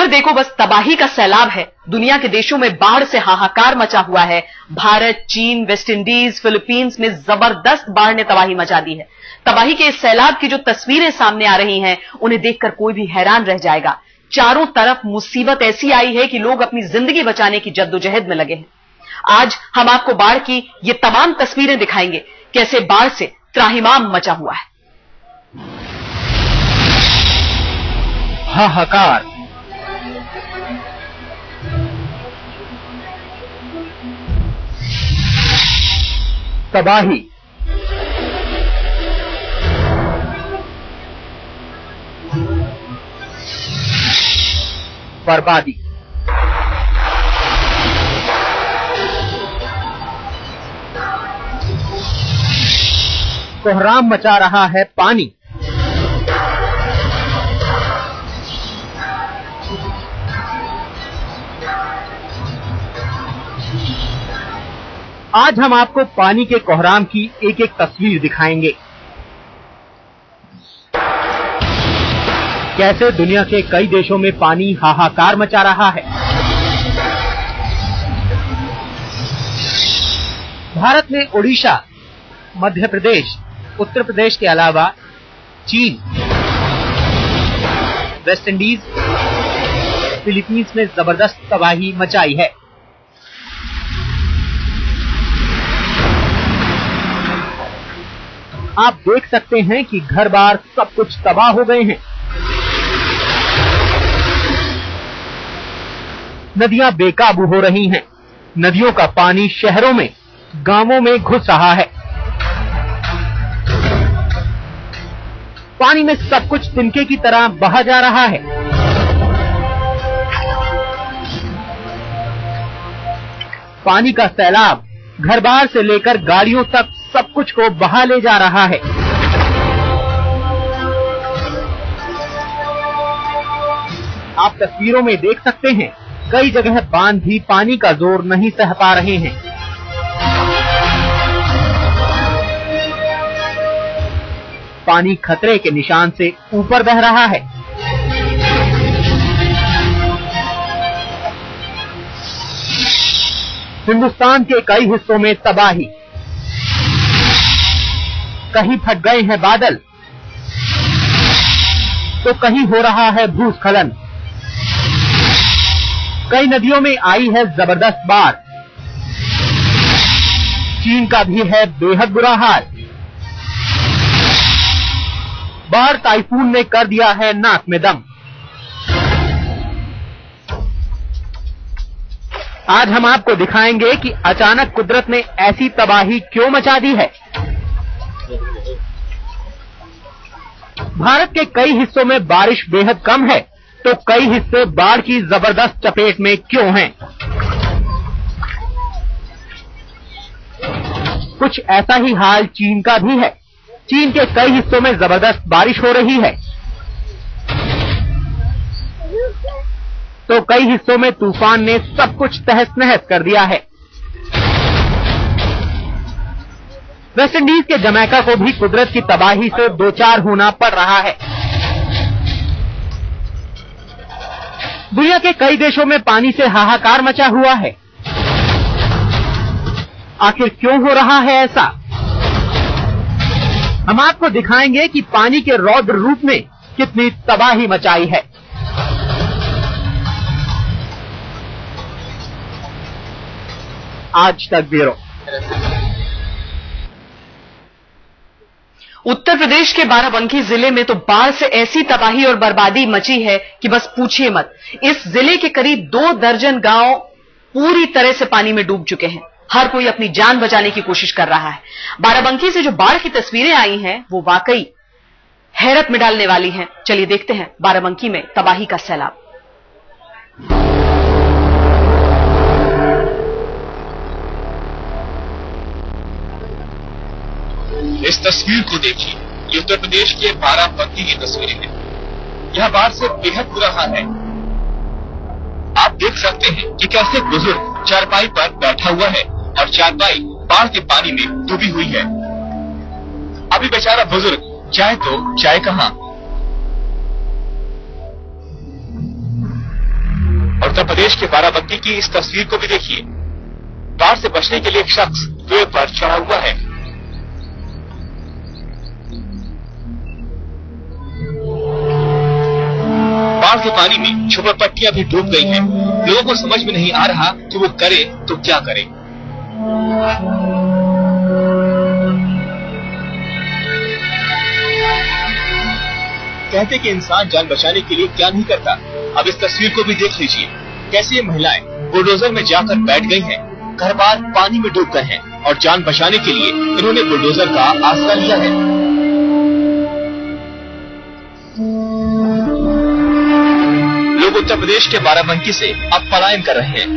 जिधर देखो बस तबाही का सैलाब है। दुनिया के देशों में बाढ़ से हाहाकार मचा हुआ है। भारत, चीन, वेस्ट इंडीज, फिलीपींस में जबरदस्त बाढ़ ने तबाही मचा दी है। तबाही के इस सैलाब की जो तस्वीरें सामने आ रही हैं, उन्हें देखकर कोई भी हैरान रह जाएगा। चारों तरफ मुसीबत ऐसी आई है कि लोग अपनी जिंदगी बचाने की जद्दोजहद में लगे हैं। आज हम आपको बाढ़ की ये तमाम तस्वीरें दिखाएंगे, कैसे बाढ़ से त्राहिमाम मचा हुआ है। हाहाकार, तबाही, बर्बादी। कोहराम मचा रहा है पानी। आज हम आपको पानी के कोहराम की एक एक तस्वीर दिखाएंगे। कैसे दुनिया के कई देशों में पानी हाहाकार मचा रहा है। भारत में ओडिशा, मध्य प्रदेश, उत्तर प्रदेश के अलावा चीन, वेस्ट इंडीज, फिलीपींस में जबरदस्त तबाही मचाई है। आप देख सकते हैं कि घर बार सब कुछ तबाह हो गए हैं। नदियां बेकाबू हो रही हैं। नदियों का पानी शहरों में, गांवों में घुस रहा है। पानी में सब कुछ तिनके की तरह बहा जा रहा है। पानी का सैलाब घर बार से लेकर गाड़ियों तक सब कुछ को बहा ले जा रहा है। आप तस्वीरों में देख सकते हैं, कई जगह बांध भी पानी का जोर नहीं सह पा रहे हैं। पानी खतरे के निशान से ऊपर बह रहा है। हिंदुस्तान के कई हिस्सों में तबाही। कहीं फट गए हैं बादल, तो कहीं हो रहा है भूस्खलन। कई नदियों में आई है जबरदस्त बाढ़। चीन का भी है बेहद बुरा हाल। बाढ़ टाइफून ने कर दिया है नाक में दम। आज हम आपको दिखाएंगे कि अचानक कुदरत ने ऐसी तबाही क्यों मचा दी है। भारत के कई हिस्सों में बारिश बेहद कम है, तो कई हिस्से बाढ़ की जबरदस्त चपेट में क्यों हैं? कुछ ऐसा ही हाल चीन का भी है। चीन के कई हिस्सों में जबरदस्त बारिश हो रही है, तो कई हिस्सों में तूफान ने सब कुछ तहस नहस कर दिया है। वेस्ट इंडीज के जमैका को भी कुदरत की तबाही से दो चार होना पड़ रहा है। दुनिया के कई देशों में पानी से हाहाकार मचा हुआ है। आखिर क्यों हो रहा है ऐसा? हम आपको दिखाएंगे कि पानी के रौद्र रूप ने कितनी तबाही मचाई है। आज तक ब्यूरो। उत्तर प्रदेश के बाराबंकी जिले में तो बाढ़ से ऐसी तबाही और बर्बादी मची है कि बस पूछिए मत। इस जिले के करीब 2 दर्जन गांव पूरी तरह से पानी में डूब चुके हैं। हर कोई अपनी जान बचाने की कोशिश कर रहा है। बाराबंकी से जो बाढ़ की तस्वीरें आई हैं, वो वाकई हैरत में डालने वाली हैं। चलिए देखते हैं बाराबंकी में तबाही का सैलाब। इस तस्वीर को देखिए, ये उत्तर प्रदेश के बाराबंकी की तस्वीरें हैं। यह बाढ़ से बेहद बुरा हाल है। आप देख सकते हैं कि कैसे बुजुर्ग चारपाई पर बैठा हुआ है और चारपाई बाढ़ के पानी में डूबी हुई है। अभी बेचारा बुजुर्ग चाय तो चाय कहां। उत्तर प्रदेश के बाराबंकी की इस तस्वीर को भी देखिए। बाढ़ से बचने के लिए एक शख्स पेड़ पर चढ़ा हुआ है। बाढ़ के पानी में झोपड़पट्टियां भी डूब गई हैं। लोगों को समझ में नहीं आ रहा कि वो करे तो क्या करे। कहते कि इंसान जान बचाने के लिए क्या नहीं करता। अब इस तस्वीर को भी देख लीजिए, कैसे ये महिलाएं बुलडोजर में जाकर बैठ गई हैं। घर बार पानी में डूब गए हैं और जान बचाने के लिए इन्होंने बुलडोजर का आसरा लिया है। लोग उत्तर प्रदेश के बाराबंकी से अब पलायन कर रहे हैं।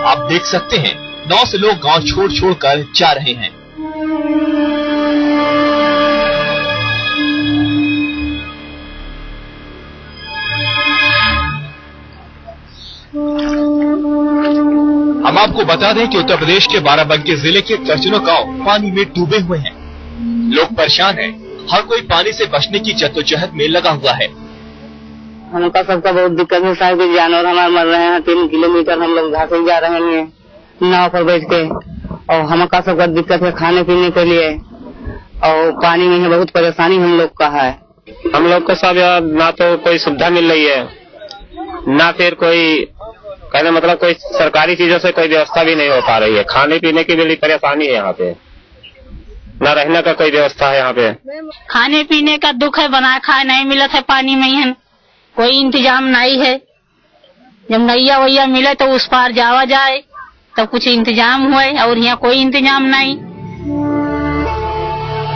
आप देख सकते हैं 9 से लोग गांव छोड़ छोड़ कर जा रहे हैं। हम आपको बता दें कि उत्तर प्रदेश के बाराबंकी जिले के दर्जनों गांव पानी में डूबे हुए हैं। लोग परेशान हैं। हर कोई पानी से बचने की जद्दोजहद में लगा हुआ है। हमका सबका बहुत दिक्कत है। सारे जानवर हमारे मर रहे हैं। 3 किलोमीटर हम लोग घासे जा रहे हैं नाव पर बैठ के, और हमका सबका दिक्कत है खाने पीने के लिए, और पानी में बहुत परेशानी हम लोग का है। हम लोग को सब ना तो कोई सुविधा मिल रही है, ना फिर कोई कहने मतलब कोई सरकारी चीजों से कोई व्यवस्था भी नहीं हो पा रही है। खाने पीने की भी परेशानी है यहाँ पे, ना रहने का कोई व्यवस्था है यहाँ पे। खाने पीने का दुख है, बनाए खाए नहीं मिलत है। पानी में ही कोई इंतजाम नहीं है। जब नैया वैया मिले तो उस पार जावा जाए तो कुछ इंतजाम हुए, और यहाँ कोई इंतजाम नहीं।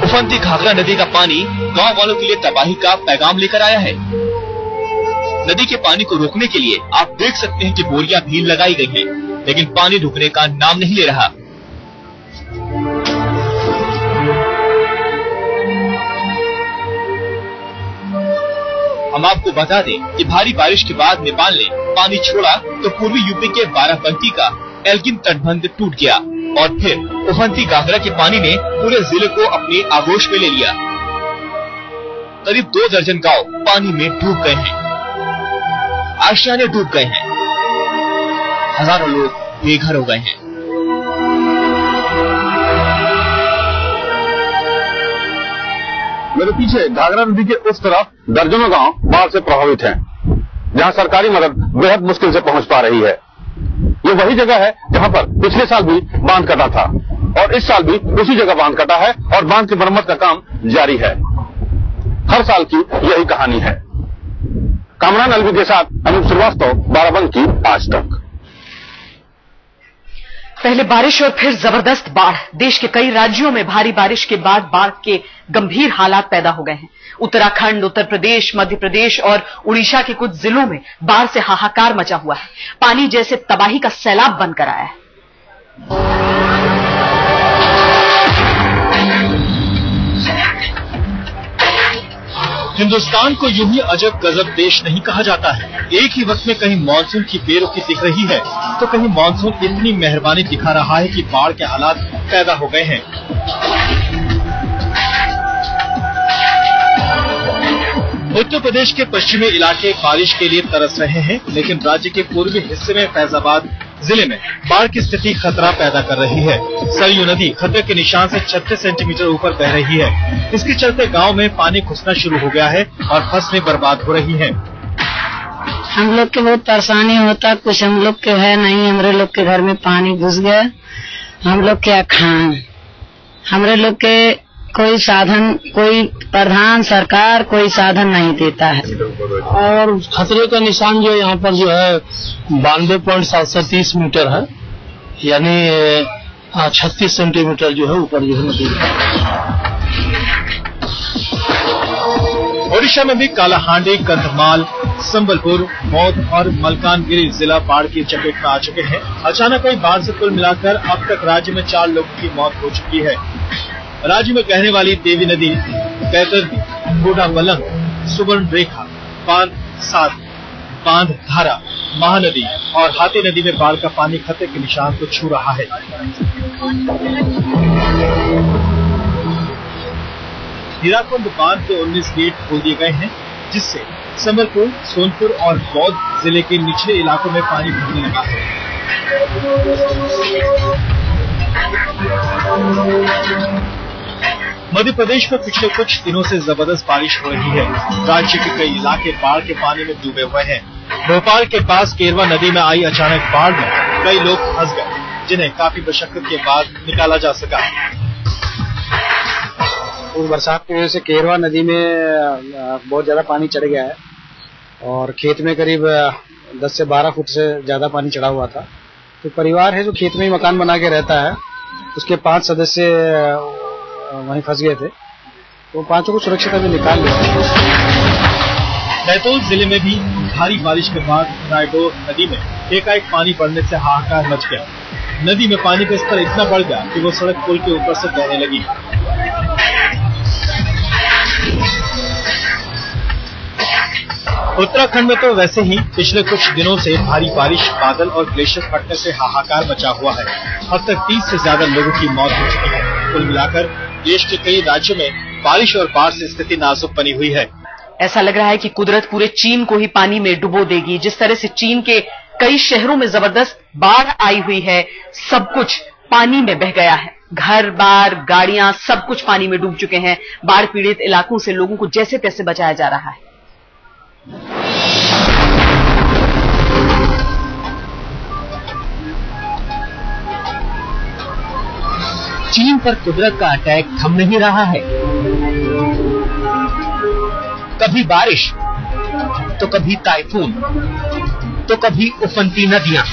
उफनती घाघरा नदी का पानी गांव वालों के लिए तबाही का पैगाम लेकर आया है। नदी के पानी को रोकने के लिए आप देख सकते हैं कि बोरियां भी लगाई गई हैं, लेकिन पानी रुकने का नाम नहीं ले रहा। हम आपको बता दें कि भारी बारिश के बाद नेपाल ने पानी छोड़ा तो पूर्वी यूपी के बाराबंकी का एल्गिन तटबंध टूट गया, और फिर उफनती घाघरा के पानी ने पूरे जिले को अपनी आगोश में ले लिया। करीब 2 दर्जन गांव पानी में डूब गए हैं। आशियाने डूब गए हैं। हजारों लोग बेघर हो गए हैं। मेरे पीछे घाघरा नदी के उस तरफ दर्जनों गांव बाढ़ से प्रभावित हैं, जहां सरकारी मदद बेहद मुश्किल से पहुंच पा रही है। ये वही जगह है जहां पर पिछले साल भी बांध कटा था, और इस साल भी उसी जगह बांध कटा है, और बांध की मरम्मत का काम जारी है। हर साल की यही कहानी है। कामरान अलवी के साथ अनूप श्रीवास्तव, बाराबंकी, आज तक। पहले बारिश और फिर जबरदस्त बाढ़। देश के कई राज्यों में भारी बारिश के बाद बाढ़ के गंभीर हालात पैदा हो गए हैं। उत्तराखंड, उत्तर प्रदेश, मध्य प्रदेश और उड़ीसा के कुछ जिलों में बाढ़ से हाहाकार मचा हुआ है। पानी जैसे तबाही का सैलाब बनकर आया है। हिंदुस्तान को यूं ही अजब गजब देश नहीं कहा जाता है। एक ही वक्त में कहीं मानसून की बेरुखी दिख रही है तो कहीं मानसून इतनी मेहरबानी दिखा रहा है कि बाढ़ के हालात पैदा हो गए हैं। उत्तर प्रदेश के पश्चिमी इलाके बारिश के लिए तरस रहे हैं, लेकिन राज्य के पूर्वी हिस्से में फैजाबाद जिले में बाढ़ की स्थिति खतरा पैदा कर रही है। सरयू नदी खतरे के निशान से 36 सेंटीमीटर ऊपर बह रही है। इसके चलते गांव में पानी घुसना शुरू हो गया है और फसलें बर्बाद हो रही हैं। हम लोग के बहुत परेशानी होता, कुछ हम लोग के है नहीं। हमारे लोग के घर में पानी घुस गया, हम लोग क्या खाएं। हमारे लोग के कोई साधन, कोई प्रधान सरकार कोई साधन नहीं देता है। और खतरे का निशान जो यहाँ पर जो है 92.730 मीटर है, यानी 36 सेंटीमीटर जो है ऊपर जो है नदी। ओडिशा में भी कालाहांडी, कंधमाल, संबलपुर, मौद और मलकानगिरी जिला बाढ़ की चपेट में आ चुके हैं। अचानक आई बाढ़ से कुल मिलाकर अब तक राज्य में 4 लोगों की मौत हो चुकी है। राज्य में बहने वाली देवी नदी, बैतरणी, बूढ़ाबलंग, सुवर्ण रेखा, बांध 7, बांध धारा, महानदी और हाथी नदी में बाढ़ का पानी खतरे के निशान को छू रहा है। हीराकुंड बांध के 19 गेट खोल दिए गए हैं, जिससे संबलपुर, सोनपुर और बौद्ध जिले के निचले इलाकों में पानी भरने लगा है। मध्य प्रदेश में पिछले कुछ दिनों से जबरदस्त बारिश हो रही है। राज्य के कई इलाके बाढ़ के पानी में डूबे हुए हैं। भोपाल के पास केरवा नदी में आई अचानक बाढ़ में कई लोग फंस गए, जिन्हें काफी मशक्कत के बाद निकाला जा सका। उस बरसात की वजह से केरवा नदी में बहुत ज्यादा पानी चढ़ गया है और खेत में करीब 10 से 12 फुट से ज्यादा पानी चढ़ा हुआ था। तो परिवार है जो खेत में ही मकान बना के रहता है, उसके 5 सदस्य वहीं फंस गए थे, तो 5 को सुरक्षित अभी निकाल लिया। बैतूल जिले में भी भारी बारिश के बाद रायडोर नदी में एकाएक पानी बढ़ने से हाहाकार मच गया। नदी में पानी का स्तर इतना बढ़ गया कि वो सड़क पुल के ऊपर से बहने लगी। उत्तराखंड में तो वैसे ही पिछले कुछ दिनों से भारी बारिश, बादल और ग्लेशियर फटने से हाहाकार मचा हुआ है। अब तक 30 से ज्यादा लोगों की मौत हो चुकी है। कुल मिलाकर देश के कई राज्यों में बारिश और बाढ़ से स्थिति नाजुक बनी हुई है। ऐसा लग रहा है कि कुदरत पूरे चीन को ही पानी में डुबो देगी। जिस तरह से चीन के कई शहरों में जबरदस्त बाढ़ आई हुई है, सब कुछ पानी में बह गया है। घर बार, गाड़ियां, सब कुछ पानी में डूब चुके हैं। बाढ़ पीड़ित इलाकों से लोगों को जैसे तैसे बचाया जा रहा है। चीन पर कुदरत का अटैक थम नहीं रहा है। कभी बारिश, तो कभी टाइफून, तो कभी उफनती नदियां।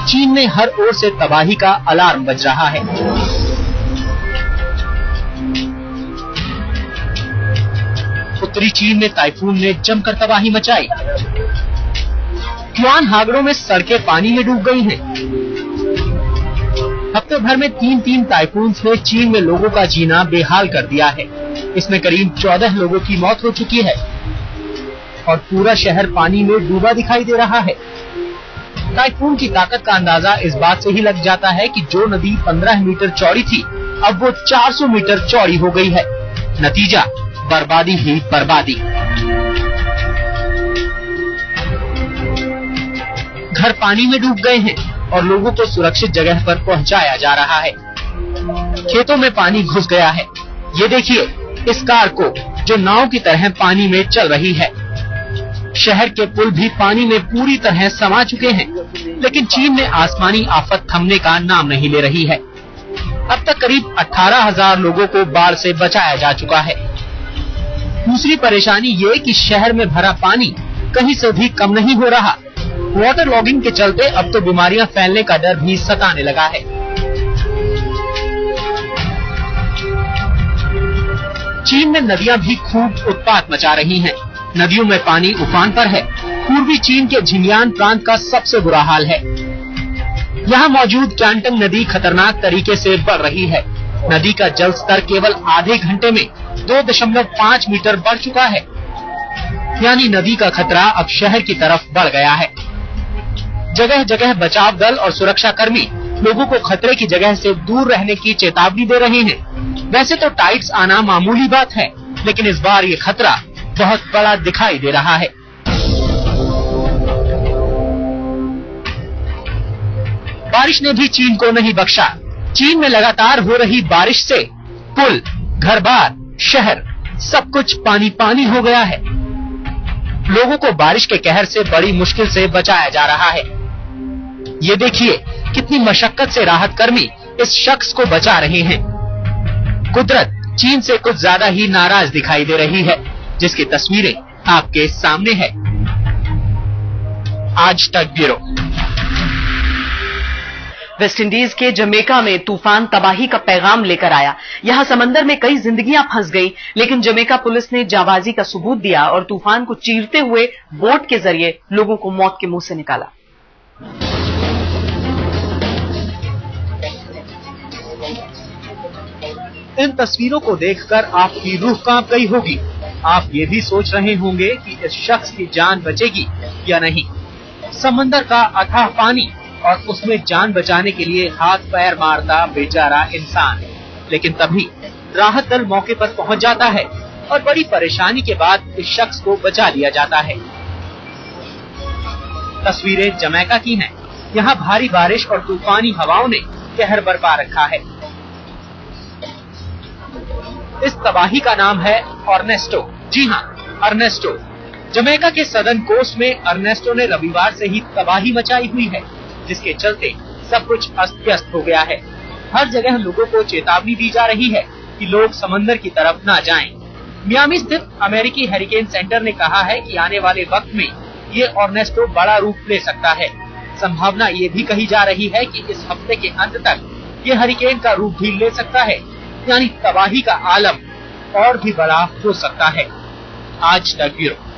चीन में हर ओर से तबाही का अलार्म बज रहा है। उत्तरी चीन में टाइफून ने जमकर तबाही मचाई। क्वान हागड़ों में सड़कें पानी में डूब गई हैं। हफ्ते भर में 3 टाइफून ने चीन में लोगों का जीना बेहाल कर दिया है। इसमें करीब 14 लोगों की मौत हो चुकी है और पूरा शहर पानी में डूबा दिखाई दे रहा है। टाइफून की ताकत का अंदाजा इस बात से ही लग जाता है कि जो नदी 15 मीटर चौड़ी थी, अब वो 400 मीटर चौड़ी हो गई है। नतीजा बर्बादी ही बर्बादी। घर पानी में डूब गए हैं और लोगों को सुरक्षित जगह पर पहुंचाया जा रहा है। खेतों में पानी घुस गया है। ये देखिए इस कार को जो नाव की तरह पानी में चल रही है। शहर के पुल भी पानी में पूरी तरह समा चुके हैं, लेकिन चीन में आसमानी आफत थमने का नाम नहीं ले रही है। अब तक करीब 18,000 लोगों को बाढ़ से बचाया जा चुका है। दूसरी परेशानी ये कि शहर में भरा पानी कहीं से भी कम नहीं हो रहा। वाटर लॉगिंग के चलते अब तो बीमारियां फैलने का डर भी सताने लगा है। चीन में नदियां भी खूब उत्पात मचा रही हैं। नदियों में पानी उफान पर है। पूर्वी चीन के झिंजियान प्रांत का सबसे बुरा हाल है। यहाँ मौजूद कैंटंग नदी खतरनाक तरीके से बढ़ रही है। नदी का जल स्तर केवल आधे घंटे में 2.5 मीटर बढ़ चुका है। यानी नदी का खतरा अब शहर की तरफ बढ़ गया है। जगह जगह बचाव दल और सुरक्षा कर्मी लोगों को खतरे की जगह से दूर रहने की चेतावनी दे रहे हैं। वैसे तो टाइड्स आना मामूली बात है, लेकिन इस बार ये खतरा बहुत बड़ा दिखाई दे रहा है। बारिश ने भी चीन को नहीं बख्शा। चीन में लगातार हो रही बारिश से पुल, घर-बार, शहर सब कुछ पानी पानी हो गया है। लोगों को बारिश के कहर से बड़ी मुश्किल से बचाया जा रहा है। ये देखिए कितनी मशक्कत से राहत कर्मी इस शख्स को बचा रहे हैं। कुदरत चीन से कुछ ज्यादा ही नाराज दिखाई दे रही है, जिसकी तस्वीरें आपके सामने है। आज तक ब्यूरो। वेस्ट इंडीज के जमैका में तूफान तबाही का पैगाम लेकर आया। यहां समंदर में कई जिंदगियां फंस गई, लेकिन जमैका पुलिस ने जाबाजी का सबूत दिया और तूफान को चीरते हुए बोट के जरिए लोगों को मौत के मुंह से निकाला। इन तस्वीरों को देखकर आपकी रूह कांप गई होगी। आप ये भी सोच रहे होंगे कि इस शख्स की जान बचेगी या नहीं। समंदर का अथाह पानी और उसमें जान बचाने के लिए हाथ पैर मारता बेचारा इंसान। लेकिन तभी राहत दल मौके पर पहुंच जाता है और बड़ी परेशानी के बाद इस शख्स को बचा लिया जाता है। तस्वीरें जमैका की हैं। यहाँ भारी बारिश और तूफानी हवाओं ने कहर बरपा रखा है। इस तबाही का नाम है अर्नेस्टो। जी हाँ, अर्नेस्टो। जमैका के सदर्न कोस्ट में अर्नेस्टो ने रविवार से ही तबाही मचाई हुई है, जिसके चलते सब कुछ अस्त व्यस्त हो गया है। हर जगह लोगों को चेतावनी दी जा रही है कि लोग समंदर की तरफ न जाएं। मियामी स्थित अमेरिकी हैरिकेन सेंटर ने कहा है कि आने वाले वक्त में ये अर्नेस्टो बड़ा रूप ले सकता है। संभावना ये भी कही जा रही है कि इस हफ्ते के अंत तक ये हरिकेन का रूप भी ले सकता है, यानी तबाही का आलम और भी बड़ा हो सकता है। आज तक ब्यूरो।